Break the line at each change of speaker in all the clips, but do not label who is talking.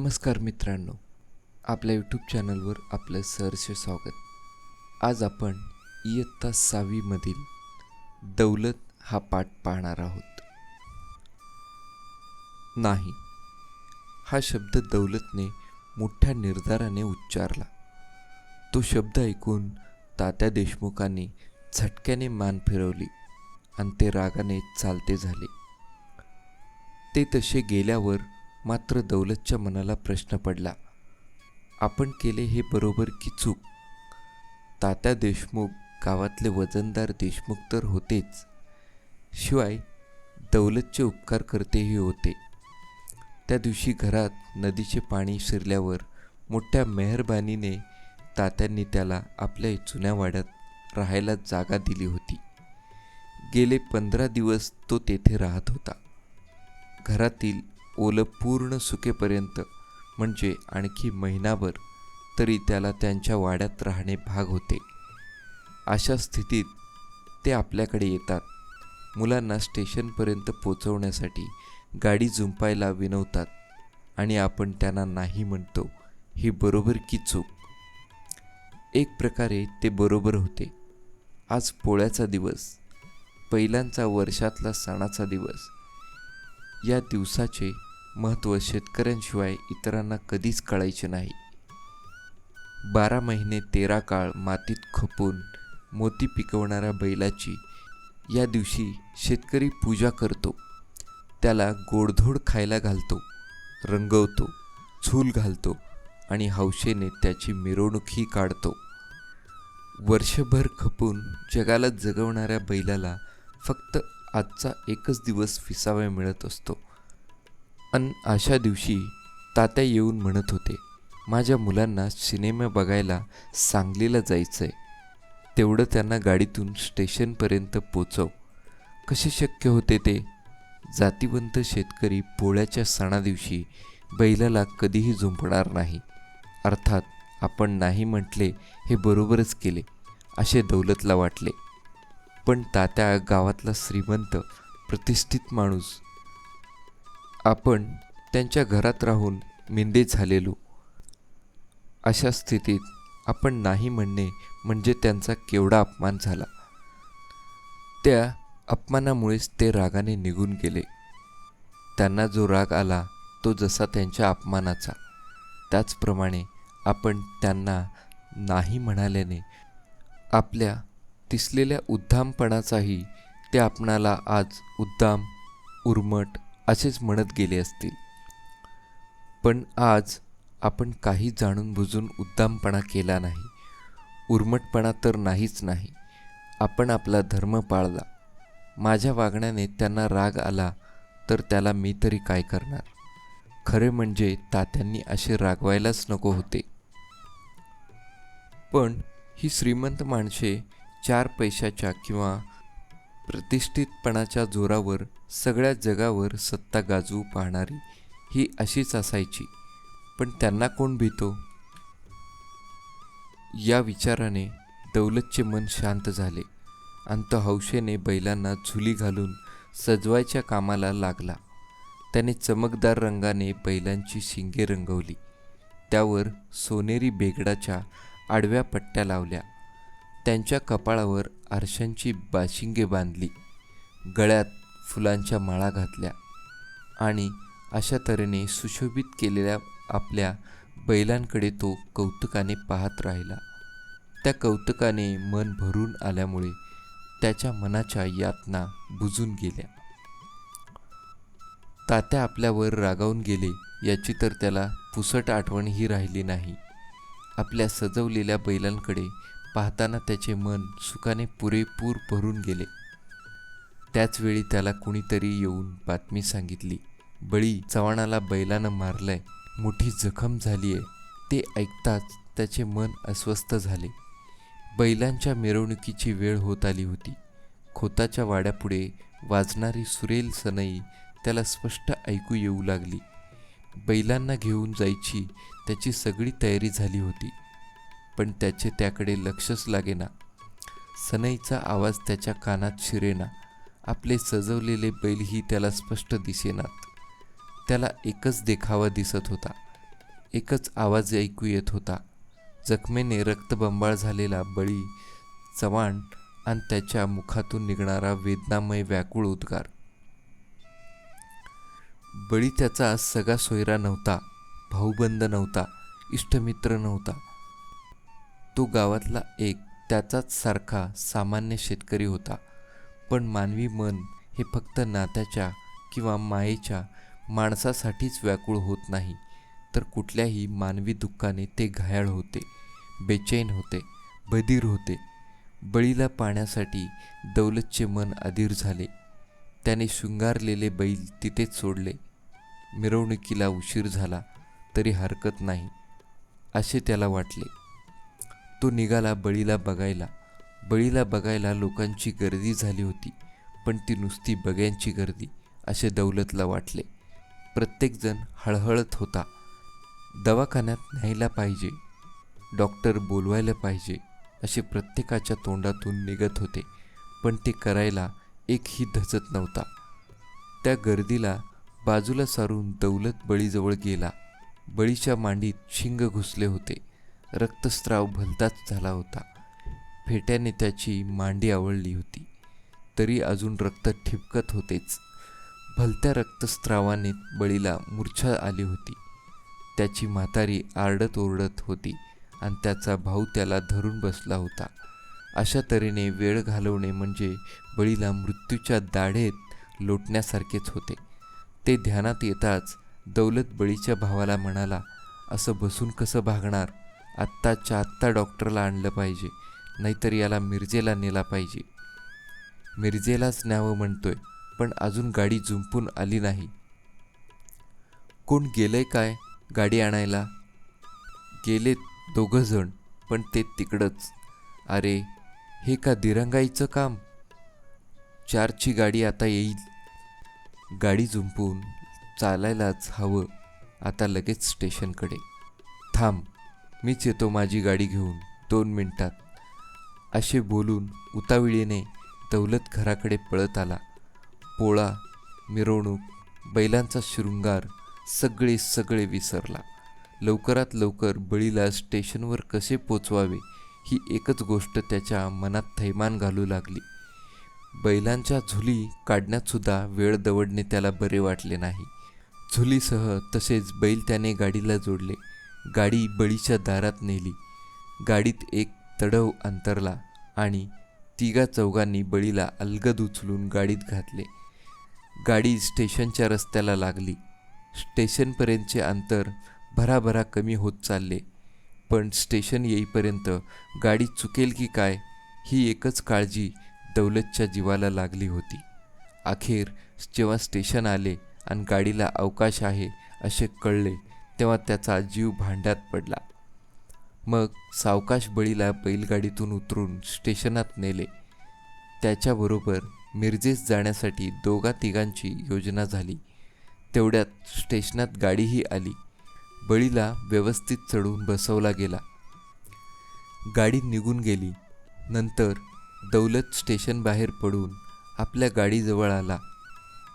नमस्कार मित्रांनो, आपल्या यूट्यूब चॅनलवर आपलं सहर्ष स्वागत. आज आपण इयत्ता 6वी मधील दौलत हा पाठ पाहणार आहोत. नाही हा शब्द दौलतने मोठ्या निर्धाराने उच्चारला. तो शब्द ऐकून तात्या देशमुखांनी झटक्याने मान फिरवली आणि ते रागाने चालते झाले. ते तसे गेल्यावर मात्र दौलतच्या मनाला प्रश्न पडला, आपण केले हे बरोबर की चूक? तात्या देशमुख गावातले वजनदार देशमुख तर होतेच, शिवाय दौलतचे उपकारकर्तेही होते. त्या दिवशी घरात नदीचे पाणी शिरल्यावर मोठ्या मेहरबानीने तात्यांनी त्याला आपल्या जुन्या वाड्यात राहायला जागा दिली होती. गेले 15 दिवस तो तेथे राहत होता. घरातील ओलं पूर्ण सुकेपर्यंत, म्हणजे आणखी महिनाभर तरी त्याला त्यांच्या वाड्यात राहणे भाग होते. अशा स्थितीत ते आपल्याकडे येतात. मुलांना स्टेशनपर्यंत पोचवण्यासाठी गाडी जुंपायला विनवतात आणि आपण त्यांना नाही म्हणतो. ही बरोबर की चूक? एक प्रकारे ते बरोबर होते. आज पोळ्याचा दिवस, पहिल्यांचा वर्षातला सणाचा दिवस. या दिवसाचे महत्त्व शेतकऱ्यांशिवाय इतरांना कधीच कळायचे नाही. 12 महिने 13 काळ मातीत खपून मोती पिकवणाऱ्या बैलाची या दिवशी शेतकरी पूजा करतो. त्याला गोडधोड खायला घालतो, रंगवतो, झूल घालतो आणि हौशेने त्याची मिरवणूकही काढतो. वर्षभर खपून जगाला जगवणाऱ्या बैलाला फक्त आजचा एकच दिवस विसावा मिळत असतो. अन अशा दिवशी तात्या येऊन म्हणत होते, माझ्या मुलांना सिनेमा बघायला सांगलीला जायचंय, तेवढं त्यांना गाडीतून स्टेशनपर्यंत पोचव. कसे शक्य होते ते? जातिवंत शेतकरी पोळ्याच्या सणादिवशी बैलाला कधीही झुंपणार नाही. अर्थात आपण नाही म्हटले हे बरोबरच केले असे दौलतला वाटले. पण तात्या गावातला श्रीमंत प्रतिष्ठित माणूस. आपण त्यांच्या घरात राहून मिंदे झालेलो. अशा स्थितीत आपण नाही म्हणणे म्हणजे त्यांचा केवढा अपमान झाला. त्या अपमानामुळेच ते रागाने निघून गेले. त्यांना जो राग आला तो जसा त्यांच्या अपमानाचा, त्याचप्रमाणे आपण त्यांना नाही म्हणाल्याने आपल्या दिसलेल्या उद्दामपणाचाही ते आपणाला आज उद्दाम, उर्मट असेच म्हणत गेले असतील. पण आज आपण काही जाणून बुजून उद्दामपणा केला नाही, उर्मटपणा तर नाहीच नाही. आपण आपला धर्म पाळला. माझ्या वागण्याने त्यांना राग आला तर त्याला मी तरी काय करणार? खरे म्हणजे तात्यांनी असे रागवायलाच नको होते. पण ही श्रीमंत माणसे 4 पैशाच्या किंवा प्रतिष्ठितपणाच्या जोरावर सगळ्या जगावर सत्ता गाजवू पाहणारी ही अशीच असायची. पण त्यांना कोण भीतो? या विचाराने दौलतचे मन शांत झाले आणि तो हौशेने बैलांना झुली घालून सजवायच्या कामाला लागला. त्याने चमकदार रंगाने बैलांची शिंगे रंगवली, त्यावर सोनेरी बेगडाच्या आडव्या पट्ट्या लावल्या, त्यांच्या कपाळावर आरशांची बाशिंगे बांधली, गळ्यात फुलांच्या माळा घातल्या आणि अशा तऱ्हेने सुशोभित केलेल्या आपल्या बैलांकडे तो कौतुकाने पाहत राहिला. त्या कौतुकाने मन भरून आल्यामुळे त्याच्या मनाच्या यातना बुजून गेल्या. तात्या आपल्यावर रागावून गेले याची तर त्याला पुसट आठवणही राहिली नाही. आपल्या सजवलेल्या बैलांकडे पाहताना त्याचे मन सुखाने पुरेपूर भरून गेले. त्याचवेळी त्याला कुणीतरी येऊन बातमी सांगितली, बळी चव्हाणाला बैलानं मारलंय, मोठी जखम झालीये. ते ऐकताच त्याचे मन अस्वस्थ झाले. बैलांच्या मिरवणुकीची वेळ होत आली होती. खोताच्या वाड्यापुढे वाजणारी सुरेल सनई त्याला स्पष्ट ऐकू येऊ लागली. बैलांना घेऊन जायची त्याची सगळी तयारी झाली होती, पण त्याचे त्याकडे लक्षच लागेना. सनईचा आवाज त्याच्या कानात शिरेना. आपले सजवलेले बैलही त्याला स्पष्ट दिसेनात. त्याला एकच देखावा दिसत होता, एकच आवाज ऐकू येत होता, जखमेने रक्तबंबाळ झालेला बळी चव्हाण आणि त्याच्या मुखातून निघणारा वेदनामय व्याकुळ उद्गार. बळी त्याचा सगळा सोयरा नव्हता, भाऊबंद नव्हता, इष्टमित्र नव्हता. तो गावातला एक त्याचाच सारखा सामान्य शेतकरी होता. पण मानवी मन हे फक्त नात्याच्या किंवा मायेच्या माणसासाठीच व्याकुळ होत नाही, तर कुठल्याही मानवी दुःखाने ते घायाळ होते, बेचैन होते, बधीर होते. बळीला पाहण्यासाठी दौलतचे मन अधीर झाले. त्याने शृंगारलेले बैल तिथेच सोडले. मिरवणुकीला उशीर झाला तरी हरकत नाही असे त्याला वाटले. तो निघाला बळीला बघायला. बळीला बघायला लोकांची गर्दी झाली होती, पण ती नुसती बघ्यांची गर्दी असे दौलतला वाटले. प्रत्येकजण हळहळत होता. दवाखान्यात न्यायला पाहिजे, डॉक्टर बोलवायला पाहिजे असे प्रत्येकाच्या तोंडातून निघत होते, पण ते करायला एकही धजत नव्हता. त्या गर्दीला बाजूला सारून दौलत बळीजवळ गेला. बळीच्या मांडीत शिंग घुसले होते. रक्तस्राव भलताच झाला होता. फेट्याने त्याची मांडी आवळली होती, तरी अजून रक्त ठिपकत होतेच. भलत्या रक्तस्रावाने बळीला मूर्छा आली होती. त्याची म्हातारी आरडत ओरडत होती आणि त्याचा भाऊ त्याला धरून बसला होता. अशा तऱ्हेने वेळ घालवणे म्हणजे बळीला मृत्यूच्या दाढेत लोटण्यासारखेच होते. ते ध्यानात येताच दौलत बळीच्या भावाला म्हणाला, असं बसून कसं भागणार? आत्ताच्या आत्ता डॉक्टरला आणलं पाहिजे, नाहीतर याला मिरजेला नेला पाहिजे. मिरजेलाच न्यावं म्हणतोय, पण अजून गाडी जुंपून आली नाही. कोण गेलंय काय गाडी आणायला? गेलेत 2 जण, पण ते तिकडंच. अरे, हे का दिरंगाईचं काम? 4ची गाडी आता येईल. गाडी जुंपून चालायलाच हवं आता लगेच स्टेशनकडे. थांब, मीच येतो माझी गाडी घेऊन 2 मिनिटात. असे बोलून उताविळीने दौलत घराकडे पळत आला. पोळा, मिरवणूक, बैलांचा शृंगार सगळे विसरला. लवकरात लवकर बळीला स्टेशनवर कसे पोचवावे ही एकच गोष्ट त्याच्या मनात थैमान घालू लागली. बैलांच्या झुली काढण्यातसुद्धा वेळ दवडणे त्याला बरे वाटले नाही. झुलीसह तसेच बैल त्याने गाडीला जोडले. गाडी बळीच्या दारात नेली. गाडीत एक तडव अंतरला आणि 3-4 बळीला अलगद उचलून गाडीत घातले. गाडी स्टेशनच्या रस्त्याला लागली. स्टेशनपर्यंतचे अंतर भराभरा कमी होत चालले, पण स्टेशन येईपर्यंत गाडी चुकेल की काय ही एकच काळजी दौलतच्या जीवाला लागली होती. अखेर जेव्हा स्टेशन आले आणि गाडीला अवकाश आहे असे कळले, तेव्हा त्याचा जीव भांड्यात पडला. मग सावकाश बळीला बैलगाडीतून उतरून स्टेशनात नेले. त्याच्याबरोबर मिरजेस जाण्यासाठी 2-3 योजना झाली. तेवढ्यात स्टेशनात गाडीही आली. बळीला व्यवस्थित चढवून बसवला गेला. गाडी निघून गेली. नंतर दौलत स्टेशन बाहेर पडून आपल्या गाडीजवळ आला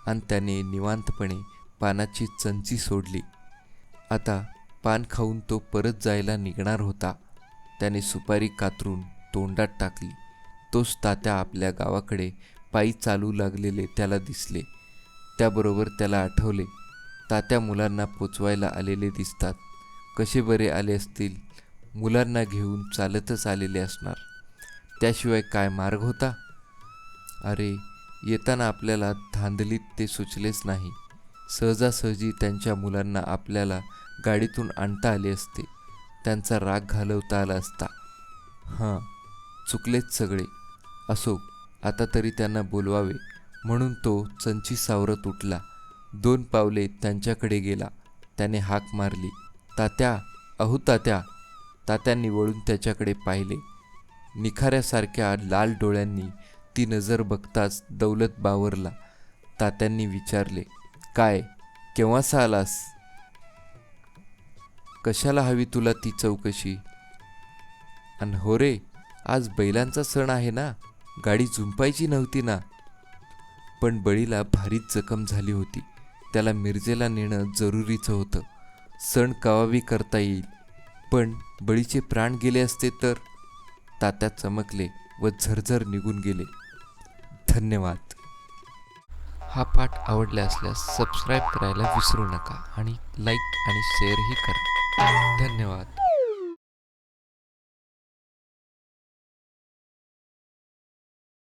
आणि त्याने निवांतपणे पानाची चंची सोडली. आता पान खाऊन तो परत जायला निघणार होता. त्याने सुपारी कातरून तोंडात टाकली. तोच तात्या आपल्या गावाकडे पायी चालू लागलेले त्याला दिसले. त्याबरोबर त्याला आठवले, तात्या मुलांना पोचवायला आलेले दिसतात. कसे बरे आले असतील? मुलांना घेऊन चालतच आलेले असणार. त्याशिवाय काय मार्ग होता? अरे, येताना आपल्याला धांदलीत ते सुचलेच नाही. सहजासहजी त्यांच्या मुलांना आपल्याला गाडीतून आणता आले असते. त्यांचा राग घालवता आला असता. हां, चुकलेच सगळे. असो, आता तरी त्यांना बोलवावे म्हणून तो चंची सावरत उठला. 2 पावले त्यांच्याकडे गेला. त्याने हाक मारली, तात्या, अहो तात्या. तात्यांनी वळून त्याच्याकडे पाहिले. निखाऱ्यासारख्या लाल डोळ्यांनी ती नजर बघताच दौलत बावरला. तात्यांनी विचारले, काय, केव्हासा आलास? कशाला हवी तुला ती चौकशी? अन हो रे, आज बैलांचा सण आहे ना, गाडी जुंपायची नव्हती ना? पण बळीला भारीच जखम झाली होती. त्याला मिरजेला नेणं जरुरीचं होतं. सण कवावी करता येईल. पण बळीचे प्राण गेले असते तर? तात्या चमकले व झरझर निघून गेले. धन्यवाद. हा पाठ आवडला असल्यास सबस्क्राईब करायला विसरू नका आणि लाईक आणि शेअरही करा. धन्यवाद.